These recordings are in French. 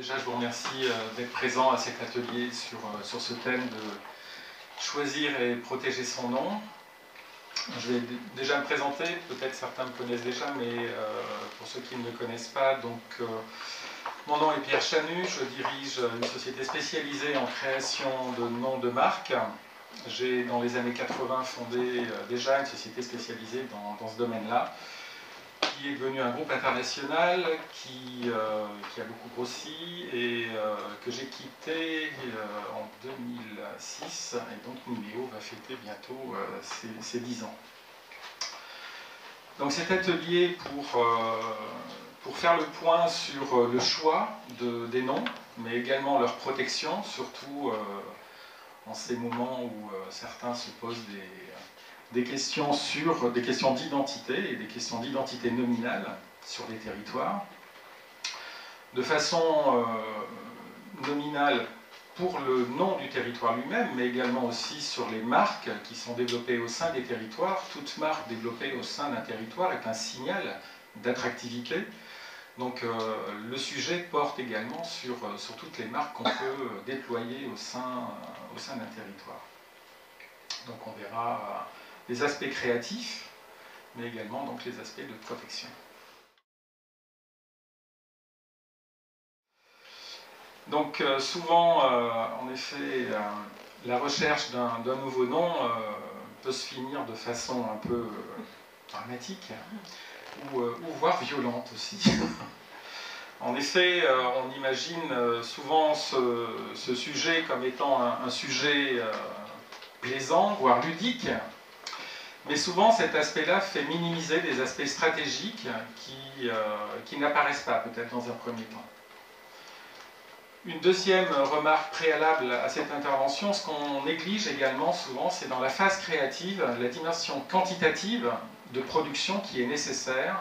Déjà, je vous remercie d'être présent à cet atelier sur ce thème de choisir et protéger son nom. Je vais déjà me présenter, peut-être certains me connaissent déjà, mais pour ceux qui ne me connaissent pas, donc mon nom est Pierre Chanu, je dirige une société spécialisée en création de noms de marques. J'ai, dans les années 80, fondé déjà une société spécialisée dans ce domaine-là, qui est devenu un groupe international qui a beaucoup grossi et que j'ai quitté en 2006, et donc Numéo va fêter bientôt ses 10 ans. Donc cet atelier pour faire le point sur le choix des noms, mais également leur protection, surtout en ces moments où certains se posent des questions d'identité et des questions d'identité nominale sur les territoires. De façon nominale pour le nom du territoire lui-même, mais également aussi sur les marques qui sont développées au sein des territoires. Toute marque développée au sein d'un territoire est un signal d'attractivité. Donc le sujet porte également sur toutes les marques qu'on peut déployer au sein d'un territoire. Donc on verra les aspects créatifs, mais également donc, les aspects de protection. Donc souvent, en effet, la recherche d'un nouveau nom peut se finir de façon un peu dramatique, ou voire violente aussi. En effet, on imagine souvent ce sujet comme étant un sujet plaisant, voire ludique, mais souvent cet aspect-là fait minimiser des aspects stratégiques qui n'apparaissent pas peut-être dans un premier temps. Une deuxième remarque préalable à cette intervention, ce qu'on néglige également souvent, c'est dans la phase créative, la dimension quantitative de production qui est nécessaire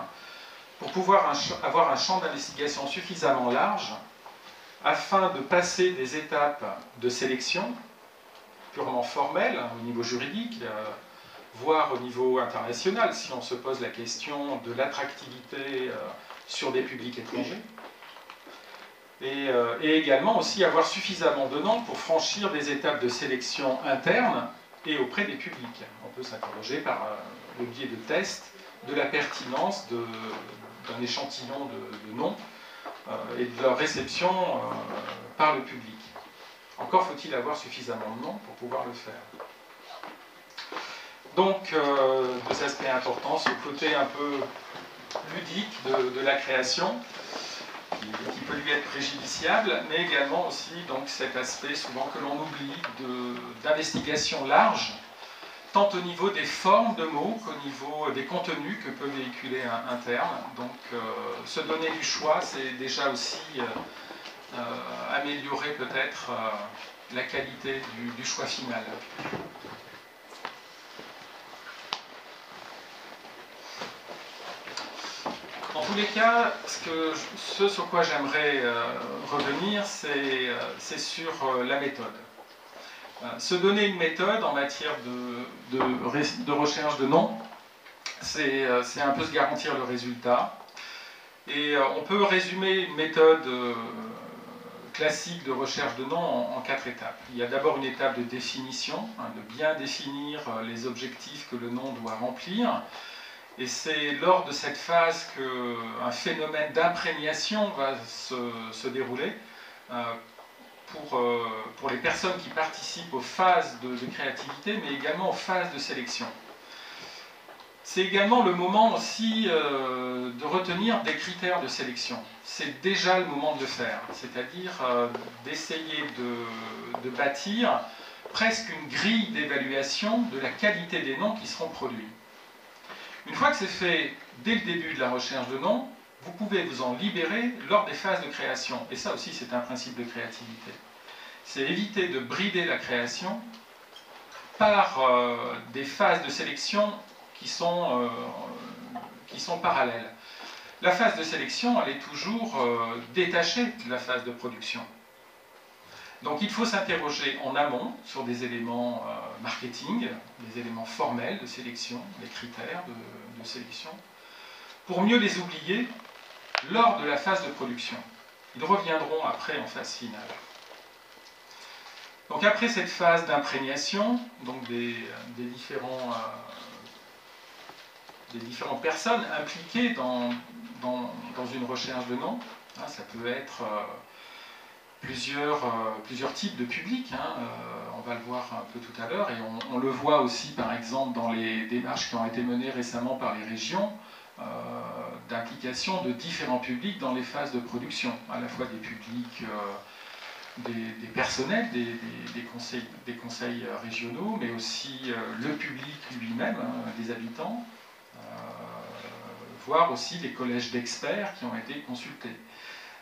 pour pouvoir avoir un champ d'investigation suffisamment large afin de passer des étapes de sélection purement formelles au niveau juridique, voire au niveau international, si on se pose la question de l'attractivité sur des publics étrangers. Et également aussi avoir suffisamment de noms pour franchir des étapes de sélection interne et auprès des publics. On peut s'interroger par le biais de tests de la pertinence d'un échantillon de noms et de leur réception par le public. Encore faut-il avoir suffisamment de noms pour pouvoir le faire. Donc, deux aspects importants, ce côté un peu ludique de la création, qui peut lui être préjudiciable, mais également aussi donc, cet aspect souvent que l'on oublie d'investigation large, tant au niveau des formes de mots qu'au niveau des contenus que peut véhiculer un terme. Donc, se donner du choix, c'est déjà aussi améliorer peut-être la qualité du choix final. Dans tous les cas, ce sur quoi j'aimerais revenir, c'est sur la méthode. Se donner une méthode en matière de recherche de noms, c'est un peu se garantir le résultat. Et on peut résumer une méthode classique de recherche de noms en 4 étapes. Il y a d'abord une étape de définition, de bien définir les objectifs que le nom doit remplir. Et c'est lors de cette phase qu'un phénomène d'imprégnation va se dérouler pour les personnes qui participent aux phases de créativité, mais également aux phases de sélection. C'est également le moment aussi de retenir des critères de sélection. C'est déjà le moment de le faire, c'est-à-dire d'essayer de bâtir presque une grille d'évaluation de la qualité des noms qui seront produits. Une fois que c'est fait dès le début de la recherche de noms, vous pouvez vous en libérer lors des phases de création. Et ça aussi, c'est un principe de créativité. C'est éviter de brider la création par des phases de sélection qui sont parallèles. La phase de sélection, elle est toujours détachée de la phase de production. Donc il faut s'interroger en amont sur des éléments marketing, des éléments formels de sélection, des critères de sélection, pour mieux les oublier lors de la phase de production. Ils reviendront après en phase finale. Donc après cette phase d'imprégnation, donc des différentes personnes impliquées dans une recherche de nom, hein, ça peut être plusieurs types de publics, hein, on va le voir un peu tout à l'heure, et on le voit aussi par exemple dans les démarches qui ont été menées récemment par les régions, d'implication de différents publics dans les phases de production, à la fois des publics, des personnels, des conseils régionaux, mais aussi le public lui-même, hein, des habitants, voire aussi les collèges d'experts qui ont été consultés.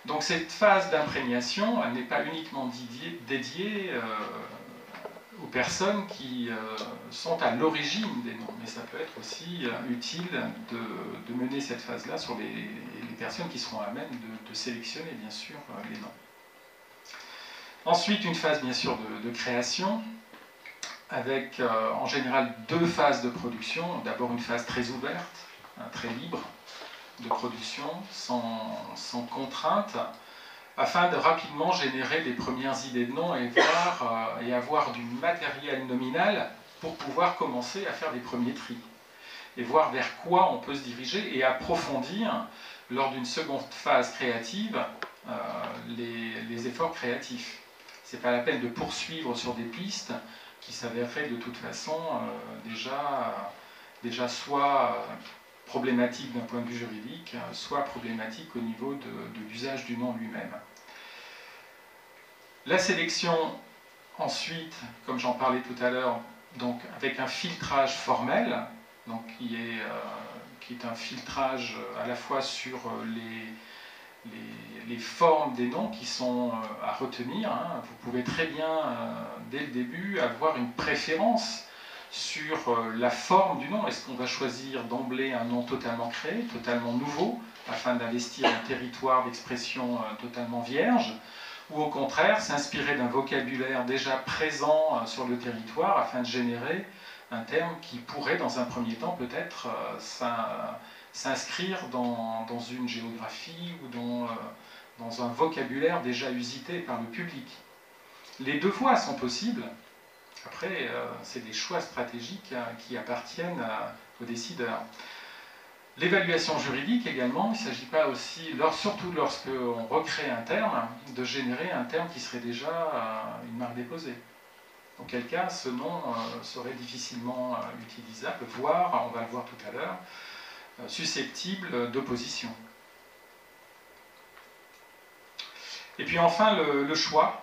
Donc cette phase d'imprégnation, elle n'est pas uniquement dédiée aux personnes qui sont à l'origine des noms, mais ça peut être aussi utile de mener cette phase-là sur les personnes qui seront à même de sélectionner, bien sûr, les noms. Ensuite, une phase, bien sûr, de création, avec en général 2 phases de production. D'abord une phase très ouverte, hein, très libre, de production, sans contrainte, afin de rapidement générer les premières idées de nom et avoir du matériel nominal pour pouvoir commencer à faire des premiers tris et voir vers quoi on peut se diriger et approfondir lors d'une seconde phase créative les efforts créatifs. Ce n'est pas la peine de poursuivre sur des pistes qui s'avéreraient de toute façon déjà soit problématique d'un point de vue juridique, soit problématique au niveau de l'usage du nom lui-même. La sélection, ensuite, comme j'en parlais tout à l'heure, donc avec un filtrage formel, donc qui est un filtrage à la fois sur les formes des noms qui sont à retenir. Hein. Vous pouvez très bien, dès le début, avoir une préférence sur la forme du nom. Est-ce qu'on va choisir d'emblée un nom totalement créé, totalement nouveau, afin d'investir un territoire d'expression totalement vierge, ou au contraire s'inspirer d'un vocabulaire déjà présent sur le territoire afin de générer un terme qui pourrait dans un premier temps peut-être s'inscrire dans une géographie ou dans un vocabulaire déjà usité par le public. Les 2 voies sont possibles. Après, c'est des choix stratégiques qui appartiennent aux décideurs. L'évaluation juridique également, il ne s'agit pas aussi, surtout lorsqu'on recrée un terme, de générer un terme qui serait déjà une marque déposée. Auquel cas, ce nom serait difficilement utilisable, voire, on va le voir tout à l'heure, susceptible d'opposition. Et puis enfin, le choix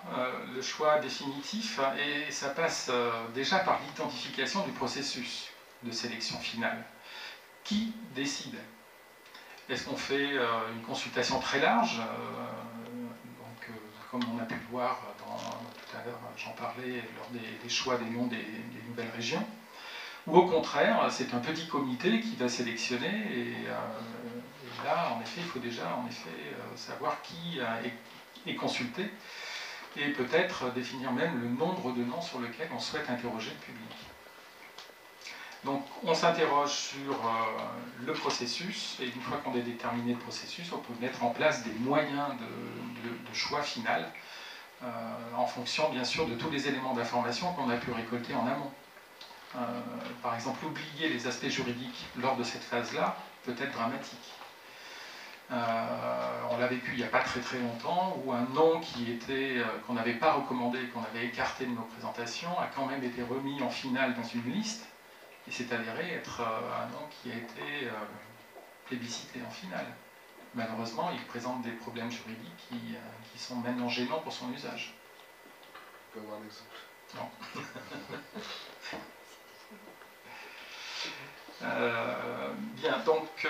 définitif, et ça passe déjà par l'identification du processus de sélection finale. Qui décide? Est-ce qu'on fait une consultation très large, comme on a pu le voir tout à l'heure, j'en parlais, lors des choix des noms des nouvelles régions, ou au contraire, c'est un petit comité qui va sélectionner, et là, en effet, il faut déjà savoir qui est consulté, et peut-être définir même le nombre de noms sur lequel on souhaite interroger le public. Donc on s'interroge sur le processus, et une fois qu'on a déterminé le processus, on peut mettre en place des moyens de choix final, en fonction bien sûr de tous les éléments d'information qu'on a pu récolter en amont. Par exemple, oublier les aspects juridiques lors de cette phase-là peut être dramatique. On l'a vécu il n'y a pas très longtemps, où un nom qu'on n'avait pas recommandé, qu'on avait écarté de nos présentations, a quand même été remis en finale dans une liste, et s'est avéré être un nom qui a été plébiscité en finale. Malheureusement, il présente des problèmes juridiques qui sont maintenant gênants pour son usage. Tu peux avoir un exemple? Non. Bien, donc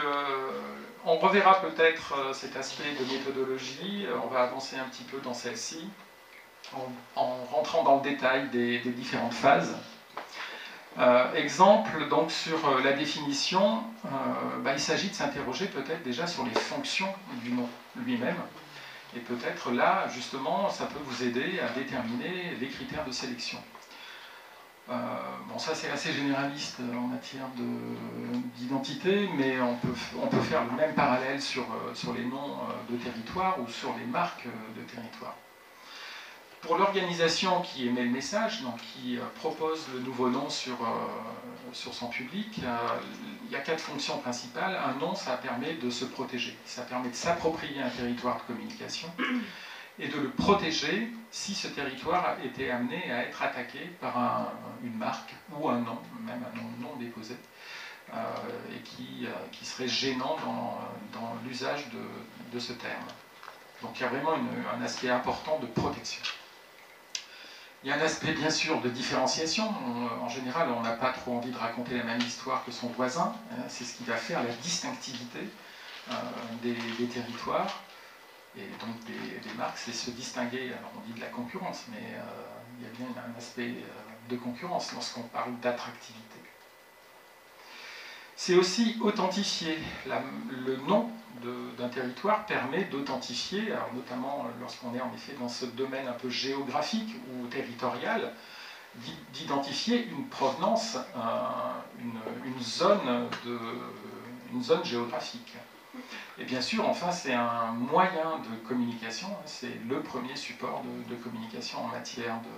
on reverra peut-être cet aspect de méthodologie, on va avancer un petit peu dans celle-ci, en rentrant dans le détail des différentes phases. Exemple, donc sur la définition, il s'agit de s'interroger peut-être déjà sur les fonctions du nom lui-même, et peut-être là, justement, ça peut vous aider à déterminer les critères de sélection. Bon, ça c'est assez généraliste en matière d'identité, mais on peut faire le même parallèle sur les noms de territoire ou sur les marques de territoire. Pour l'organisation qui émet le message, donc qui propose le nouveau nom sur son public, il y a 4 fonctions principales. Un nom, ça permet de se protéger, ça permet de s'approprier un territoire de communication et de le protéger si ce territoire était amené à être attaqué par une marque ou un nom, même un nom non déposé, et qui serait gênant dans l'usage de ce terme. Donc il y a vraiment un aspect important de protection. Il y a un aspect bien sûr de différenciation. En général, on n'a pas trop envie de raconter la même histoire que son voisin. C'est ce qui va faire la distinctivité des territoires. Et donc des marques, c'est se distinguer, alors on dit de la concurrence, mais il y a bien un aspect de concurrence lorsqu'on parle d'attractivité. C'est aussi authentifier. Le nom d'un territoire permet d'authentifier, notamment lorsqu'on est en effet dans ce domaine un peu géographique ou territorial, d'identifier une provenance, une zone géographique. Et bien sûr, enfin, c'est un moyen de communication, c'est le premier support de communication en matière de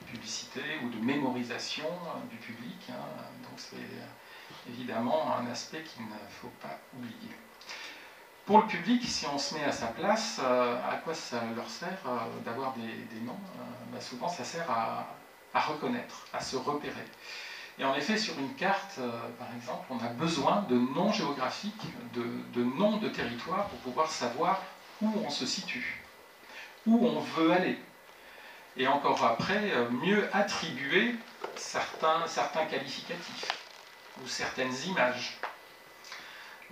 publicité ou de mémorisation du public. Donc c'est évidemment un aspect qu'il ne faut pas oublier. Pour le public, si on se met à sa place, à quoi ça leur sert d'avoir des noms? Souvent, ça sert à reconnaître, à se repérer. Et en effet, sur une carte, par exemple, on a besoin de noms géographiques, de noms de territoire pour pouvoir savoir où on se situe, où on veut aller. Et encore après, mieux attribuer certains qualificatifs ou certaines images.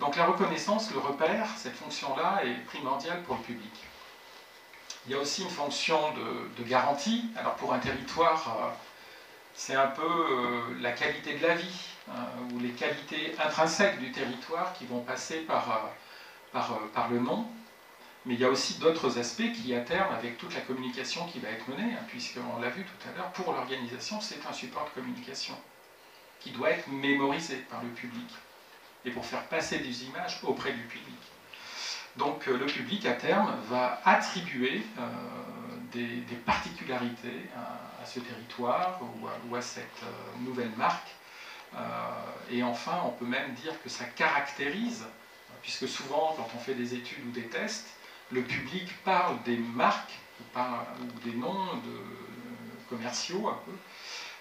Donc la reconnaissance, le repère, cette fonction-là est primordiale pour le public. Il y a aussi une fonction de garantie. Alors pour un territoire, c'est un peu la qualité de la vie, ou les qualités intrinsèques du territoire qui vont passer par le nom. Mais il y a aussi d'autres aspects qui, à terme, avec toute la communication qui va être menée, puisqu'on l'a vu tout à l'heure, pour l'organisation, c'est un support de communication qui doit être mémorisé par le public, et pour faire passer des images auprès du public. Donc le public, à terme, va attribuer des particularités à ce territoire ou à cette nouvelle marque. Et enfin, on peut même dire que ça caractérise, puisque souvent, quand on fait des études ou des tests, le public parle des marques ou des noms commerciaux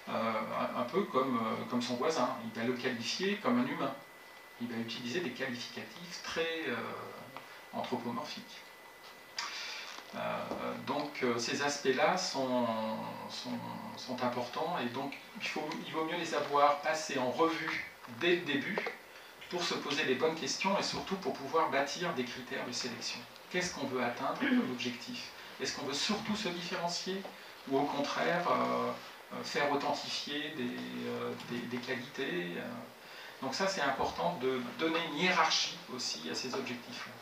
un peu comme son voisin. Il va le qualifier comme un humain. Il va utiliser des qualificatifs très anthropomorphiques. Donc ces aspects-là sont importants, et donc il vaut mieux les avoir passés en revue dès le début pour se poser les bonnes questions et surtout pour pouvoir bâtir des critères de sélection. Qu'est-ce qu'on veut atteindre comme objectif? Est-ce qu'on veut surtout se différencier ou au contraire faire authentifier des qualités? Donc ça, c'est important de donner une hiérarchie aussi à ces objectifs-là.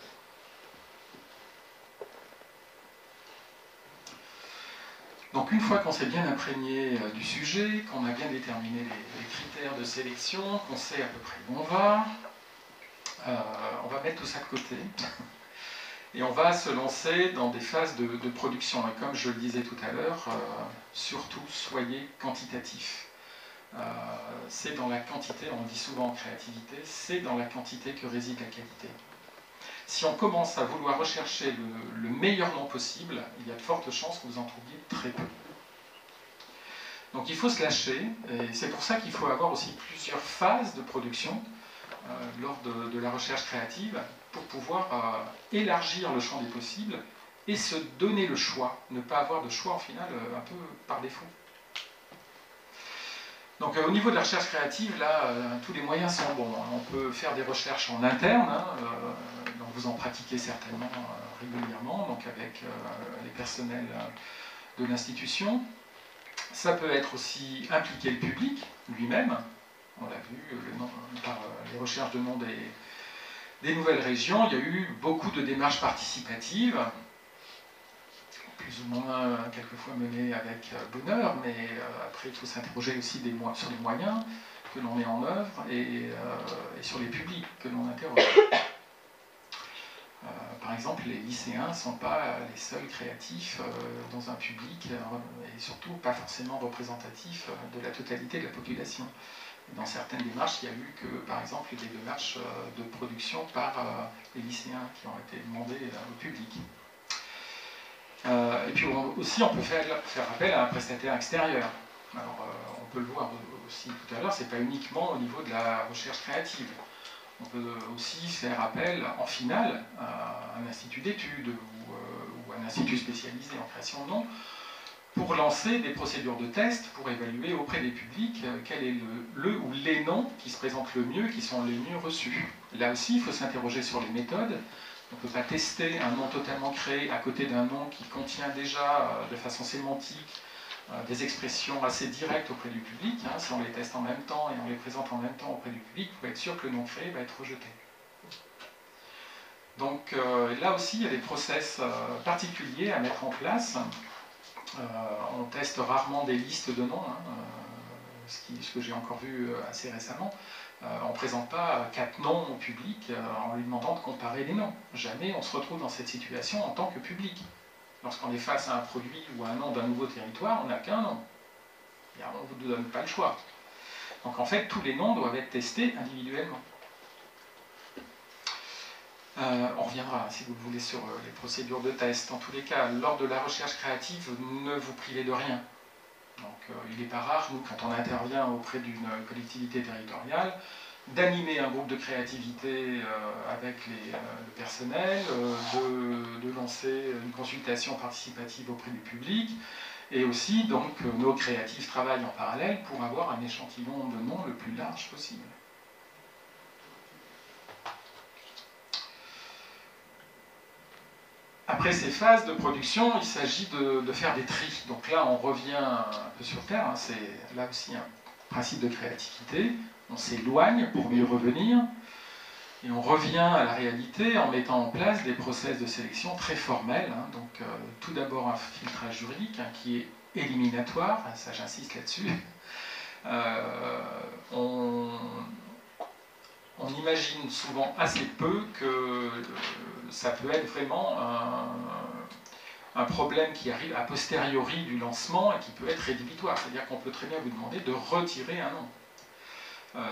Donc une fois qu'on s'est bien imprégné du sujet, qu'on a bien déterminé les critères de sélection, qu'on sait à peu près où on va mettre tout ça de côté et on va se lancer dans des phases de production. Et comme je le disais tout à l'heure, surtout soyez quantitatifs. C'est dans la quantité, on dit souvent en créativité, c'est dans la quantité que réside la qualité. Si on commence à vouloir rechercher le meilleur nom possible, il y a de fortes chances que vous en trouviez très peu. Donc il faut se lâcher, et c'est pour ça qu'il faut avoir aussi plusieurs phases de production lors de la recherche créative, pour pouvoir élargir le champ des possibles et se donner le choix, ne pas avoir de choix en final un peu par défaut. Donc au niveau de la recherche créative, là, tous les moyens sont bons. On peut faire des recherches en interne, donc vous en pratiquez certainement régulièrement, donc avec les personnels de l'institution. Ça peut être aussi impliquer le public lui-même. On l'a vu par les recherches de nom des nouvelles régions, il y a eu beaucoup de démarches participatives plus ou moins quelquefois menée avec bonheur, mais après il faut s'interroger aussi sur les moyens que l'on met en œuvre et sur les publics que l'on interroge. Par exemple, les lycéens ne sont pas les seuls créatifs dans un public et surtout pas forcément représentatifs de la totalité de la population. Dans certaines démarches, il n'y a eu que, par exemple, des démarches de production par les lycéens qui ont été demandées au public. Et puis aussi, on peut faire appel à un prestataire extérieur. Alors, on peut le voir aussi tout à l'heure, ce n'est pas uniquement au niveau de la recherche créative. On peut aussi faire appel en finale à un institut d'études ou un institut spécialisé en création de noms pour lancer des procédures de test pour évaluer auprès des publics quel est le ou les noms qui se présentent le mieux, qui sont les mieux reçus. Là aussi, il faut s'interroger sur les méthodes. On ne peut pas tester un nom totalement créé à côté d'un nom qui contient déjà de façon sémantique des expressions assez directes auprès du public. Si on les teste en même temps et on les présente en même temps auprès du public, il faut être sûr que le nom créé va être rejeté. Donc là aussi, il y a des process particuliers à mettre en place. On teste rarement des listes de noms, ce que j'ai encore vu assez récemment. On ne présente pas 4 noms au public en lui demandant de comparer les noms. Jamais on se retrouve dans cette situation en tant que public. Lorsqu'on est face à un produit ou à un nom d'un nouveau territoire, on n'a qu'un nom. On ne vous donne pas le choix. Donc en fait, tous les noms doivent être testés individuellement. On reviendra, si vous le voulez, sur les procédures de test. En tous les cas, lors de la recherche créative, ne vous privez de rien. Donc il n'est pas rare, nous, quand on intervient auprès d'une collectivité territoriale, d'animer un groupe de créativité avec le personnel, de lancer une consultation participative auprès du public, et aussi, donc, nos créatifs travaillent en parallèle pour avoir un échantillon de noms le plus large possible. Après ces phases de production, il s'agit de faire des tris. Donc là, on revient un peu sur Terre, c'est là aussi un principe de créativité. On s'éloigne pour mieux revenir, et on revient à la réalité en mettant en place des process de sélection très formels. Donc tout d'abord un filtrage juridique qui est éliminatoire, ça j'insiste là-dessus. On imagine souvent assez peu que ça peut être vraiment un problème qui arrive a posteriori du lancement et qui peut être rédhibitoire. C'est-à-dire qu'on peut très bien vous demander de retirer un nom.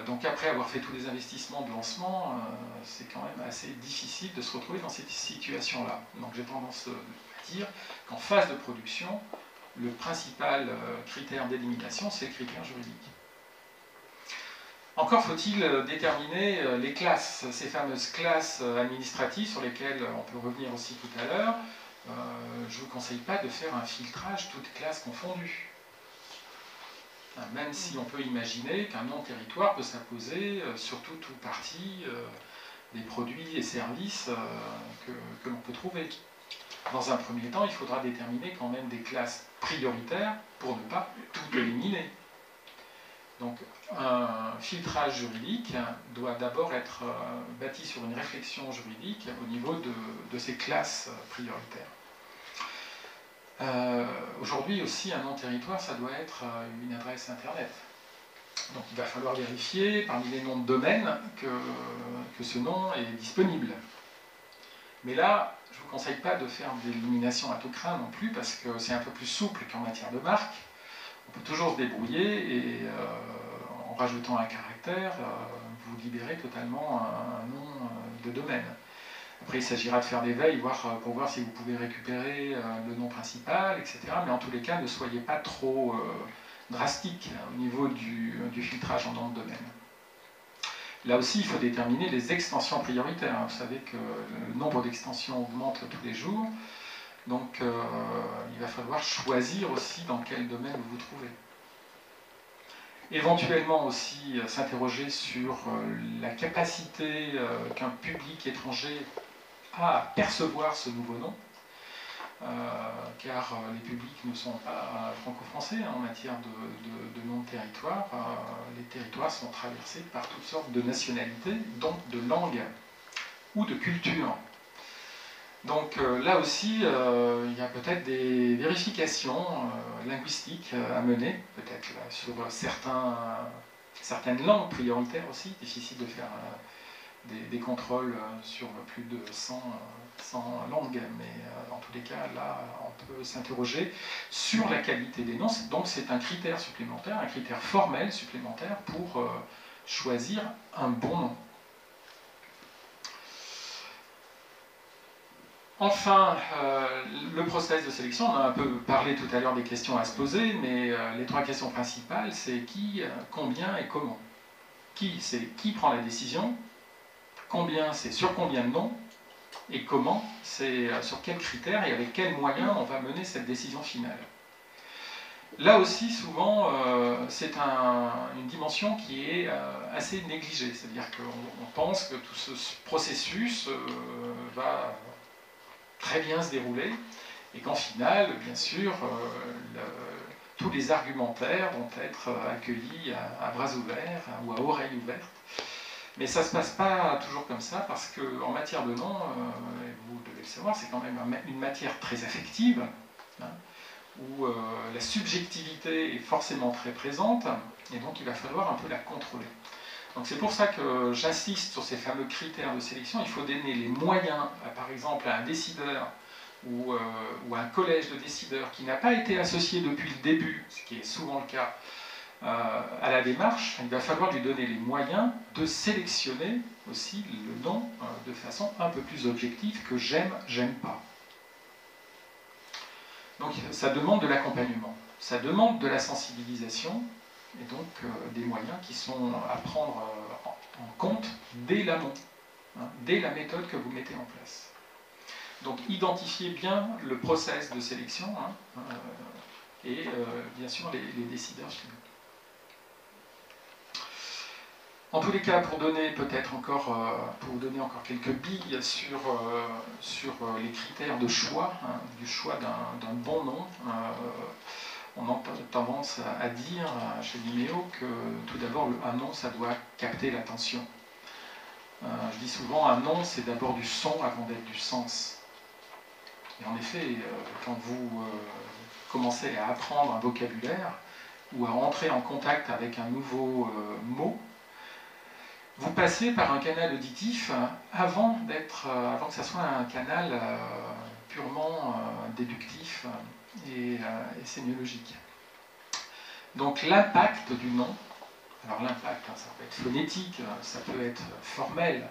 Donc après avoir fait tous les investissements de lancement, c'est quand même assez difficile de se retrouver dans cette situation-là. Donc j'ai tendance à dire qu'en phase de production, le principal critère d'élimination, c'est le critère juridique. Encore faut-il déterminer les classes, ces fameuses classes administratives sur lesquelles on peut revenir aussi tout à l'heure. Je ne vous conseille pas de faire un filtrage toutes classes confondues. Même si on peut imaginer qu'un non-territoire peut s'imposer sur toute ou partie des produits et services que l'on peut trouver. Dans un premier temps, il faudra déterminer quand même des classes prioritaires pour ne pas tout éliminer. Donc un filtrage juridique doit d'abord être bâti sur une réflexion juridique au niveau de ces classes prioritaires. Aujourd'hui aussi, un non-territoire, ça doit être une adresse Internet. Donc il va falloir vérifier parmi les noms de domaine que ce nom est disponible. Mais là, je ne vous conseille pas de faire de l'élimination à tout crin non plus, parce que c'est un peu plus souple qu'en matière de marque. On peut toujours se débrouiller et en rajoutant un caractère, vous libérez totalement un nom de domaine. Après, il s'agira de faire des veilles pour voir si vous pouvez récupérer le nom principal, etc. Mais en tous les cas, ne soyez pas trop drastique au niveau du filtrage en nom de domaine. Là aussi, il faut déterminer les extensions prioritaires. Vous savez que le nombre d'extensions augmente tous les jours. Donc, il va falloir choisir aussi dans quel domaine vous vous trouvez. Éventuellement aussi s'interroger sur la capacité qu'un public étranger a à percevoir ce nouveau nom, car les publics ne sont pas franco-français en matière de nom de territoire. Les territoires sont traversés par toutes sortes de nationalités, donc de langues ou de cultures. Donc là aussi, il y a peut-être des vérifications linguistiques à mener, peut-être sur certaines langues prioritaires aussi. Difficile de faire des contrôles sur plus de 100 langues, mais en tous les cas, là, on peut s'interroger sur la qualité des noms. Donc c'est un critère supplémentaire, un critère formel supplémentaire pour choisir un bon nom. Enfin, le process de sélection, on a un peu parlé tout à l'heure des questions à se poser, mais les trois questions principales, c'est qui, combien et comment. Qui, c'est qui prend la décision, combien, c'est sur combien de noms, et comment, c'est sur quels critères et avec quels moyens on va mener cette décision finale. Là aussi, souvent, c'est une dimension qui est assez négligée, c'est-à-dire qu'on pense que tout ce processus va très bien se dérouler, et qu'en final, bien sûr, tous les argumentaires vont être accueillis à bras ouverts ou à oreilles ouvertes. Mais ça ne se passe pas toujours comme ça, parce qu'en matière de nom, et vous devez le savoir, c'est quand même une matière très affective, hein, où la subjectivité est forcément très présente, et donc il va falloir un peu la contrôler. Donc c'est pour ça que j'insiste sur ces fameux critères de sélection. Il faut donner les moyens, par exemple, à un décideur ou à un collège de décideurs qui n'a pas été associé depuis le début, ce qui est souvent le cas, à la démarche. Il va falloir lui donner les moyens de sélectionner aussi le nom de façon un peu plus objective que j'aime, j'aime pas. Donc ça demande de l'accompagnement, ça demande de la sensibilisation, et donc des moyens qui sont à prendre en compte dès l'amont, hein, dès la méthode que vous mettez en place. Donc identifiez bien le process de sélection, hein, et bien sûr les décideurs finaux. En tous les cas, pour donner peut-être encore, pour vous donner encore quelques billes sur les critères de choix, hein, du choix d'un bon nom, on a tendance à dire chez Vimeo que tout d'abord un nom ça doit capter l'attention. Je dis souvent un nom c'est d'abord du son avant d'être du sens. Et en effet, quand vous commencez à apprendre un vocabulaire ou à rentrer en contact avec un nouveau mot, vous passez par un canal auditif avant que ça soit un canal purement déductif et sémiologique. Donc l'impact du nom, alors l'impact, ça peut être phonétique, ça peut être formel,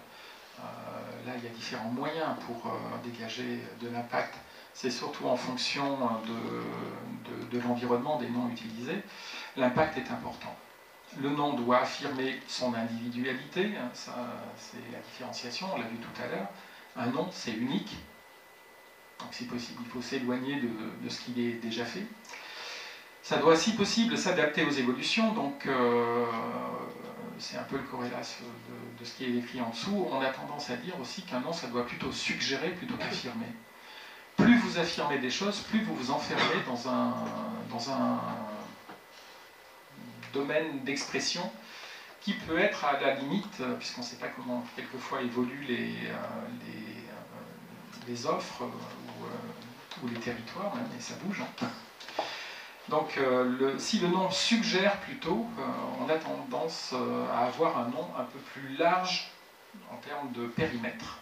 là il y a différents moyens pour dégager de l'impact, c'est surtout en fonction de l'environnement des noms utilisés, l'impact est important. Le nom doit affirmer son individualité, hein, ça c'est la différenciation, on l'a vu tout à l'heure. Un nom c'est unique, donc si possible il faut s'éloigner de ce qui est déjà fait. Ça doit si possible s'adapter aux évolutions, donc c'est un peu le corrélat de ce qui est écrit en dessous. On a tendance à dire aussi qu'un nom ça doit plutôt suggérer plutôt qu'affirmer. Plus vous affirmez des choses, plus vous vous enfermez dans un domaine d'expression qui peut être à la limite, puisqu'on ne sait pas comment quelquefois évoluent les offres ou les territoires, même, et ça bouge. Hein. Donc si le nom suggère plutôt, on a tendance à avoir un nom un peu plus large en termes de périmètre.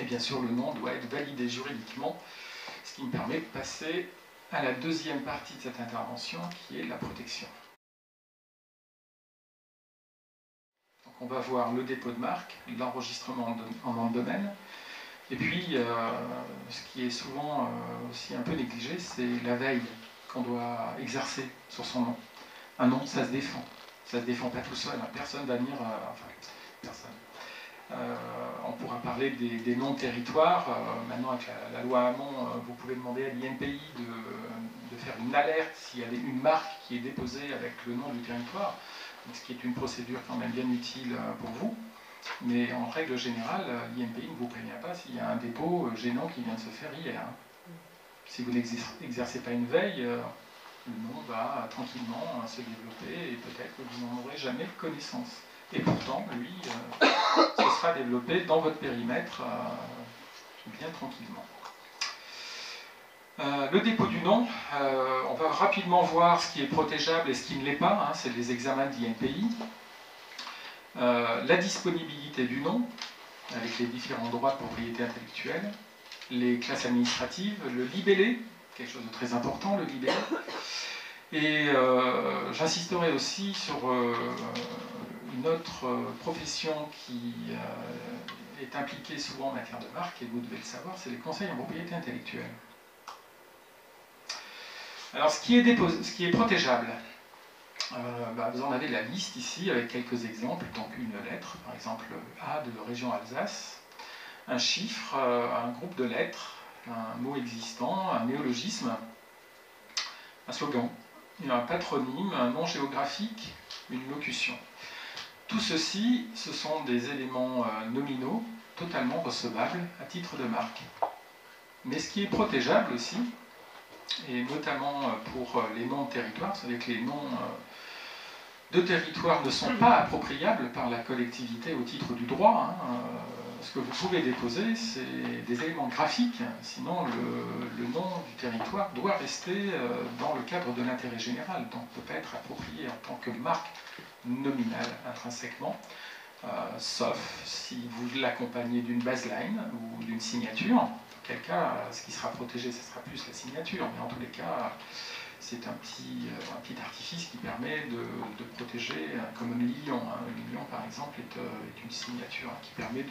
Et bien sûr, le nom doit être validé juridiquement, ce qui me permet de passer à la deuxième partie de cette intervention, qui est la protection. Donc on va voir le dépôt de marque, l'enregistrement en nom de domaine, et puis ce qui est souvent aussi un peu négligé, c'est la veille qu'on doit exercer sur son nom. Un nom, ça se défend. Ça ne se défend pas tout seul. Personne va venir... enfin, personne. On pourra parler des noms de territoires. Maintenant, avec la loi Hamon, vous pouvez demander à l'INPI de faire une alerte s'il y a une marque qui est déposée avec le nom du territoire, ce qui est une procédure quand même bien utile pour vous. Mais en règle générale, l'INPI ne vous prévient pas s'il y a un dépôt gênant qui vient de se faire hier. Si vous n'exercez pas une veille, le nom va tranquillement se développer et peut-être que vous n'en aurez jamais connaissance. Et pourtant, lui, ce sera développé dans votre périmètre bien tranquillement. Le dépôt du nom, on va rapidement voir ce qui est protégeable et ce qui ne l'est pas, hein, c'est les examens de l'INPI. La disponibilité du nom, avec les différents droits de propriété intellectuelle, les classes administratives, le libellé, quelque chose de très important, le libellé. Et j'insisterai aussi sur une autre profession qui est impliquée souvent en matière de marque, et vous devez le savoir, c'est les conseils en propriété intellectuelle. Alors, ce qui est protégeable, vous en avez la liste ici avec quelques exemples. Donc, une lettre, par exemple A de région Alsace, un chiffre, un groupe de lettres, un mot existant, un néologisme, un slogan, un patronyme, un nom géographique, une locution. Tout ceci, ce sont des éléments nominaux, totalement recevables à titre de marque. Mais ce qui est protégeable aussi, et notamment pour les noms de territoire, c'est-à-dire que les noms de territoire ne sont pas appropriables par la collectivité au titre du droit. Hein. Ce que vous pouvez déposer, c'est des éléments graphiques, sinon le nom du territoire doit rester dans le cadre de l'intérêt général, donc ne peut pas être approprié en tant que marque nominale intrinsèquement, sauf si vous l'accompagnez d'une baseline ou d'une signature. Dans quel cas, ce qui sera protégé, ce sera plus la signature, mais en tous les cas, c'est un petit artifice qui permet de protéger, comme un lion. Hein. Un lion, par exemple, est une signature qui permet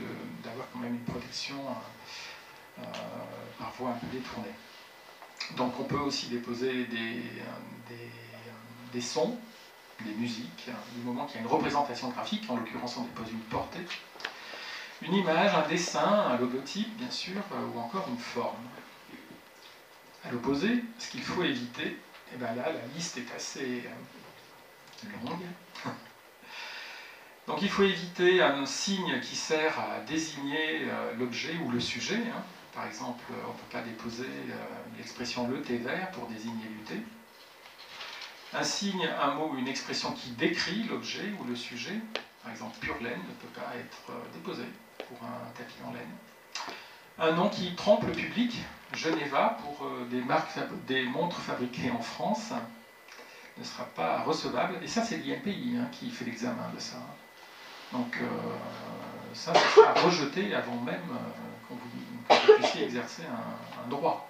d'avoir quand même une protection parfois un peu détournée. Donc on peut aussi déposer des sons, des musiques, du moment qu'il y a une représentation graphique, en l'occurrence on dépose une portée, une image, un dessin, un logotype bien sûr, ou encore une forme. À l'opposé, ce qu'il faut éviter, et bien là la liste est assez longue. Donc il faut éviter un signe qui sert à désigner l'objet ou le sujet. Hein. Par exemple, on ne peut pas déposer l'expression le thé vert pour désigner du thé. Un signe, un mot ou une expression qui décrit l'objet ou le sujet, par exemple pure laine, ne peut pas être déposé pour un tapis en laine. Un nom qui trompe le public, Geneva, pour des montres fabriquées en France, ne sera pas recevable. Et ça, c'est l'INPI qui fait l'examen de ça. Donc ça sera rejeté avant même que vous puissiez exercer un droit.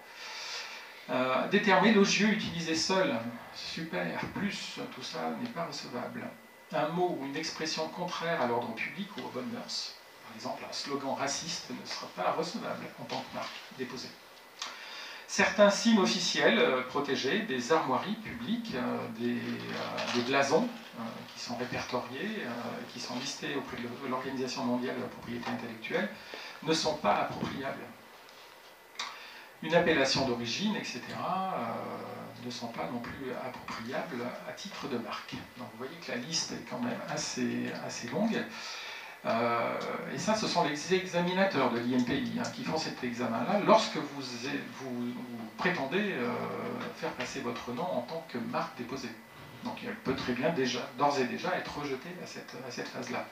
Des termes élogieux utilisés seuls, super, plus, tout ça n'est pas recevable. Un mot ou une expression contraire à l'ordre public ou aux bonnes mœurs, par exemple un slogan raciste, ne sera pas recevable en tant que marque déposée. Certains signes officiels protégés, des armoiries publiques, des blasons qui sont répertoriés, qui sont listés auprès de l'Organisation mondiale de la propriété intellectuelle, ne sont pas appropriables. Une appellation d'origine, etc., ne sont pas non plus appropriables à titre de marque. Donc vous voyez que la liste est quand même assez longue. Et ça, ce sont les examinateurs de l'INPI qui font cet examen-là lorsque vous prétendez faire passer votre nom en tant que marque déposée. Donc elle peut très bien d'ores et déjà être rejetée à cette phase-là.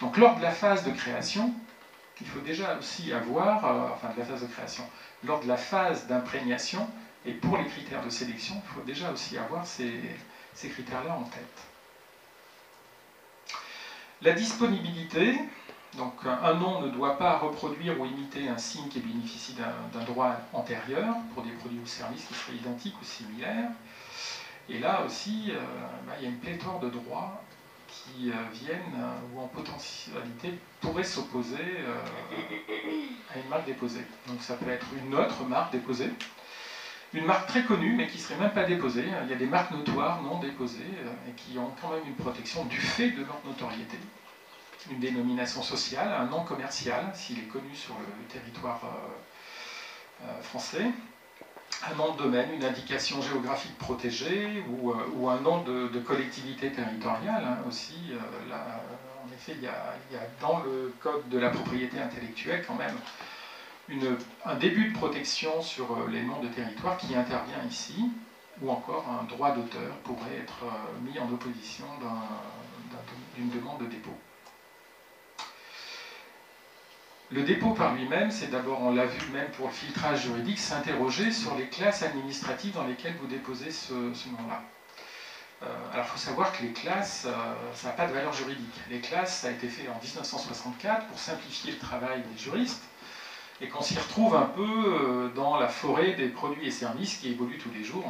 Donc lors de la phase de création, il faut déjà aussi avoir, de la phase de création, lors de la phase d'imprégnation, et pour les critères de sélection, il faut déjà aussi avoir ces critères-là en tête. La disponibilité, donc un nom ne doit pas reproduire ou imiter un signe qui bénéficie d'un droit antérieur pour des produits ou services qui seraient identiques ou similaires. Et là aussi, il y a une pléthore de droits qui viennent ou en potentialité pourraient s'opposer à une marque déposée. Donc ça peut être une autre marque déposée, une marque très connue mais qui ne serait même pas déposée. Il y a des marques notoires non déposées et qui ont quand même une protection du fait de leur notoriété. Une dénomination sociale, un nom commercial s'il est connu sur le territoire français. Un nom de domaine, une indication géographique protégée ou un nom de collectivité territoriale aussi. Là, en effet, il y a dans le code de la propriété intellectuelle quand même un début de protection sur les noms de territoire qui intervient ici, ou encore un droit d'auteur pourrait être mis en opposition d'une demande de dépôt. Le dépôt par lui-même, c'est d'abord, on l'a vu même pour le filtrage juridique, s'interroger sur les classes administratives dans lesquelles vous déposez ce nom-là. Alors il faut savoir que les classes, ça n'a pas de valeur juridique. Les classes, ça a été fait en 1964 pour simplifier le travail des juristes, et qu'on s'y retrouve un peu dans la forêt des produits et services qui évoluent tous les jours.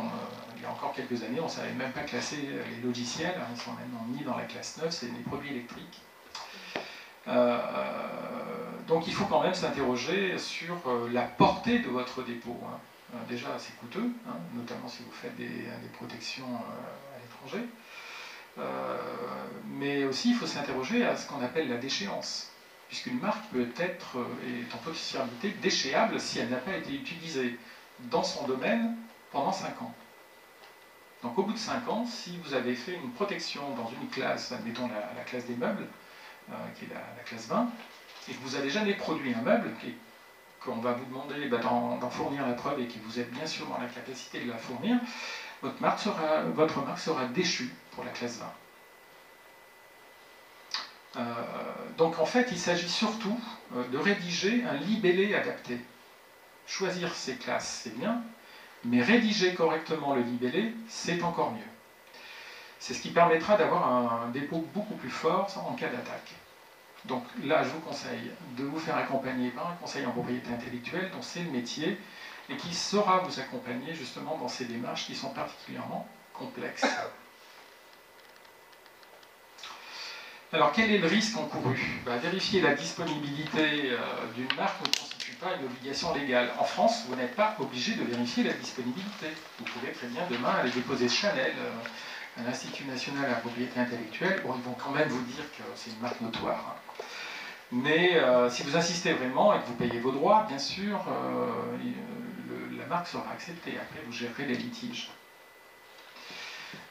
Il y a encore quelques années, on ne savait même pas classer les logiciels, ils sont maintenant mis dans la classe 9, c'est les produits électriques. Donc il faut quand même s'interroger sur la portée de votre dépôt. Déjà, c'est coûteux, notamment si vous faites des protections à l'étranger. Mais aussi, il faut s'interroger à ce qu'on appelle la déchéance, puisqu'une marque peut être, est en potentialité déchéable si elle n'a pas été utilisée dans son domaine pendant 5 ans. Donc au bout de 5 ans, si vous avez fait une protection dans une classe, admettons la classe des meubles, qui est la classe 20, et que vous n'avez jamais produit un meuble, qu'on va vous demander d'en fournir la preuve et que vous êtes bien sûr dans la capacité de la fournir, votre marque sera déchue pour la classe 20. Donc en fait, il s'agit surtout de rédiger un libellé adapté. Choisir ces classes, c'est bien, mais rédiger correctement le libellé, c'est encore mieux. C'est ce qui permettra d'avoir un dépôt beaucoup plus fort en cas d'attaque. Donc là, je vous conseille de vous faire accompagner par un conseiller en propriété intellectuelle dont c'est le métier et qui saura vous accompagner justement dans ces démarches qui sont particulièrement complexes. Alors quel est le risque encouru ? Vérifier la disponibilité d'une marque ne constitue pas une obligation légale. En France, vous n'êtes pas obligé de vérifier la disponibilité. Vous pouvez très bien demain aller déposer Chanel à l'Institut national de la propriété intellectuelle. Bon, ils vont quand même vous dire que c'est une marque notoire. Mais si vous insistez vraiment et que vous payez vos droits, bien sûr, la marque sera acceptée. Après, vous gérerez les litiges.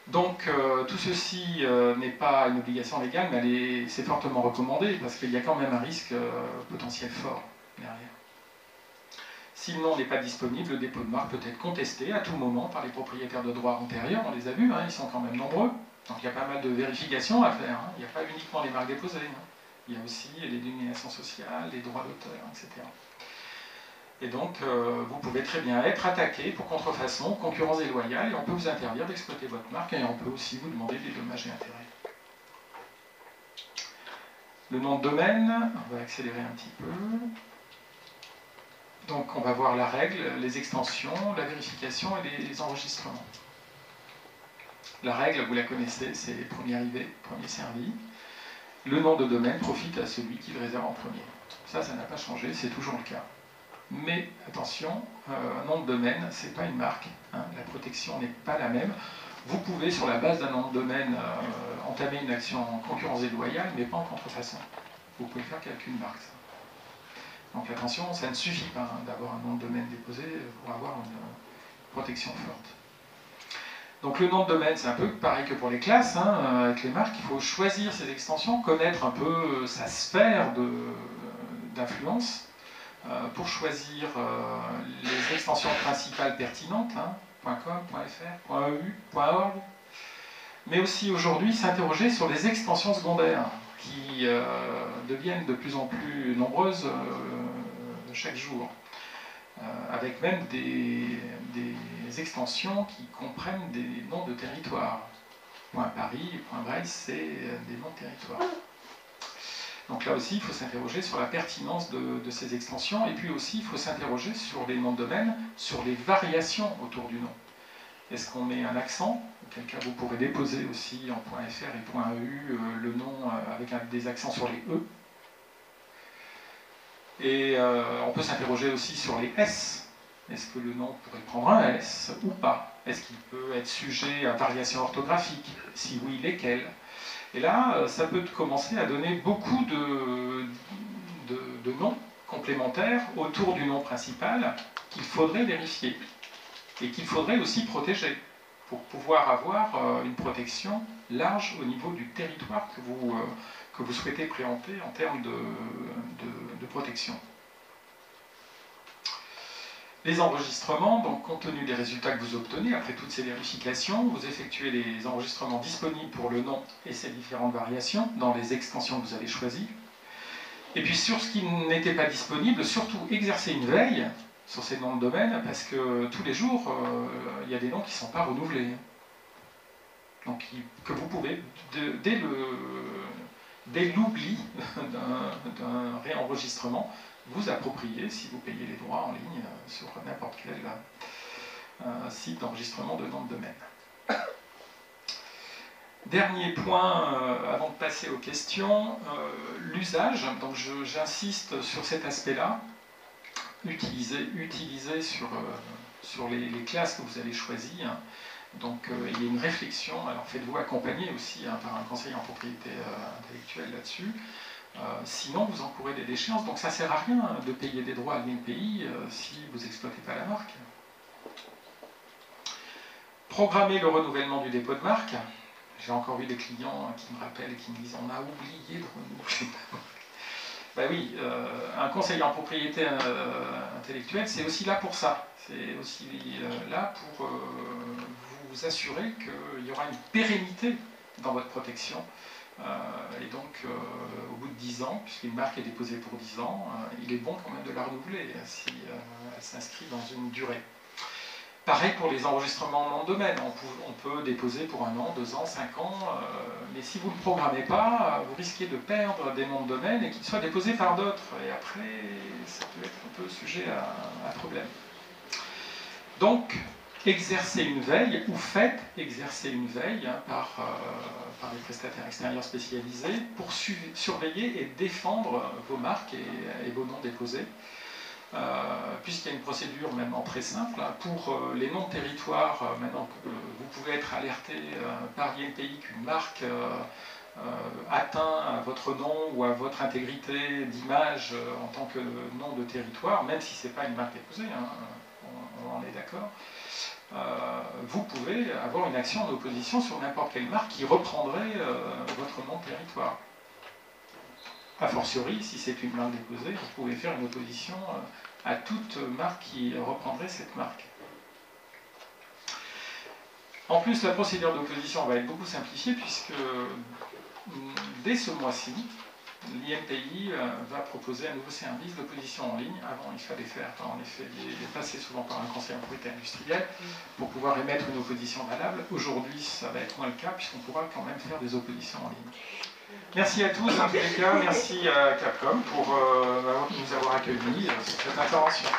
Donc, tout ceci n'est pas une obligation légale, mais c'est fortement recommandé parce qu'il y a quand même un risque potentiel fort derrière. Si le nom n'est pas disponible, le dépôt de marque peut être contesté à tout moment par les propriétaires de droits antérieurs. On les a vus, ils sont quand même nombreux. Donc il y a pas mal de vérifications à faire. Il n'y a pas uniquement les marques déposées. Il y a aussi les dénominations sociales, les droits d'auteur, etc. Et donc vous pouvez très bien être attaqué pour contrefaçon, concurrence déloyale, et on peut vous interdire d'exploiter votre marque, et on peut aussi vous demander des dommages et intérêts. Le nom de domaine, on va accélérer un petit peu. Donc on va voir la règle, les extensions, la vérification et les enregistrements. La règle, vous la connaissez, c'est premier arrivé, premier servi. Le nom de domaine profite à celui qui le réserve en premier. Ça n'a pas changé, c'est toujours le cas. Mais attention, un nom de domaine, ce n'est pas une marque. La protection n'est pas la même. Vous pouvez, sur la base d'un nom de domaine, entamer une action en concurrence déloyale, mais pas en contrefaçon. Vous pouvez faire qu'avec une marque. Ça. Donc attention, ça ne suffit pas d'avoir un nom de domaine déposé pour avoir une protection forte. Donc le nom de domaine, c'est un peu pareil que pour les classes, avec les marques, il faut choisir ses extensions, connaître un peu sa sphère d'influence, pour choisir les extensions principales pertinentes, .com, .fr, .eu, .org, mais aussi aujourd'hui s'interroger sur les extensions secondaires qui deviennent de plus en plus nombreuses chaque jour, avec même des extensions qui comprennent des noms de territoires. .Paris, .Brest, c'est des noms de territoires. Donc là aussi, il faut s'interroger sur la pertinence de ces extensions, et puis aussi, il faut s'interroger sur les noms de domaine, sur les variations autour du nom. Est-ce qu'on met un accent? Auquel cas, vous pourrez déposer aussi en .fr et .eu le nom avec des accents sur les E. Et on peut s'interroger aussi sur les S. Est-ce que le nom pourrait prendre un S ou pas? Est-ce qu'il peut être sujet à variation orthographique? Si oui, lesquelles? Et là, ça peut commencer à donner beaucoup de noms complémentaires autour du nom principal qu'il faudrait vérifier et qu'il faudrait aussi protéger pour pouvoir avoir une protection large au niveau du territoire que vous souhaitez préempter en termes de protection. Les enregistrements, donc compte tenu des résultats que vous obtenez, après toutes ces vérifications, vous effectuez les enregistrements disponibles pour le nom et ses différentes variations dans les extensions que vous avez choisies. Et puis sur ce qui n'était pas disponible, surtout exercer une veille sur ces noms de domaine, parce que tous les jours, il y a des noms qui ne sont pas renouvelés. Donc que vous pouvez, dès l'oubli d'un réenregistrement, vous approprier si vous payez les droits en ligne sur n'importe quel site d'enregistrement de nom de domaine. Dernier point, avant de passer aux questions, l'usage. Donc j'insiste sur cet aspect-là. Utilisez sur les classes que vous allez choisir. Donc il y a une réflexion. Alors faites-vous accompagner aussi par un conseiller en propriété intellectuelle là-dessus. Sinon, vous encourez des déchéances. Donc ça ne sert à rien de payer des droits à l'INPI si vous n'exploitez pas la marque. Programmer le renouvellement du dépôt de marque. J'ai encore eu des clients qui me rappellent et qui me disent « on a oublié de renouveler la marque ». Ben oui, un conseiller en propriété intellectuelle, c'est aussi là pour ça. C'est aussi là pour vous assurer qu'il y aura une pérennité dans votre protection. Et donc, au bout de 10 ans, puisqu'une marque est déposée pour 10 ans, il est bon quand même de la renouveler si elle s'inscrit dans une durée. Pareil pour les enregistrements de nom de domaine. On peut déposer pour 1 an, 2 ans, 5 ans, mais si vous ne le programmez pas, vous risquez de perdre des noms de domaine et qu'ils soient déposés par d'autres. Et après, ça peut être un peu sujet à problème. Donc, exercez une veille, ou faites exercer une veille par des prestataires extérieurs spécialisés pour surveiller et défendre vos marques et vos noms déposés. Puisqu'il y a une procédure maintenant très simple, pour les noms de territoire, maintenant vous pouvez être alerté par l'INPI qu'une marque atteint à votre nom ou à votre intégrité d'image en tant que nom de territoire, même si ce n'est pas une marque déposée, on en est d'accord, vous pouvez avoir une action en opposition sur n'importe quelle marque qui reprendrait votre nom de territoire. A fortiori, si c'est une marque déposée, vous pouvez faire une opposition à toute marque qui reprendrait cette marque. En plus, la procédure d'opposition va être beaucoup simplifiée puisque dès ce mois-ci, l'INPI va proposer un nouveau service d'opposition en ligne. Avant, il fallait faire, en effet, passer souvent par un conseiller en propriété industrielle pour pouvoir émettre une opposition valable. Aujourd'hui, ça va être moins le cas puisqu'on pourra quand même faire des oppositions en ligne. Merci à tous, en tous les cas, merci à Capcom pour nous avoir accueillis sur cette intervention.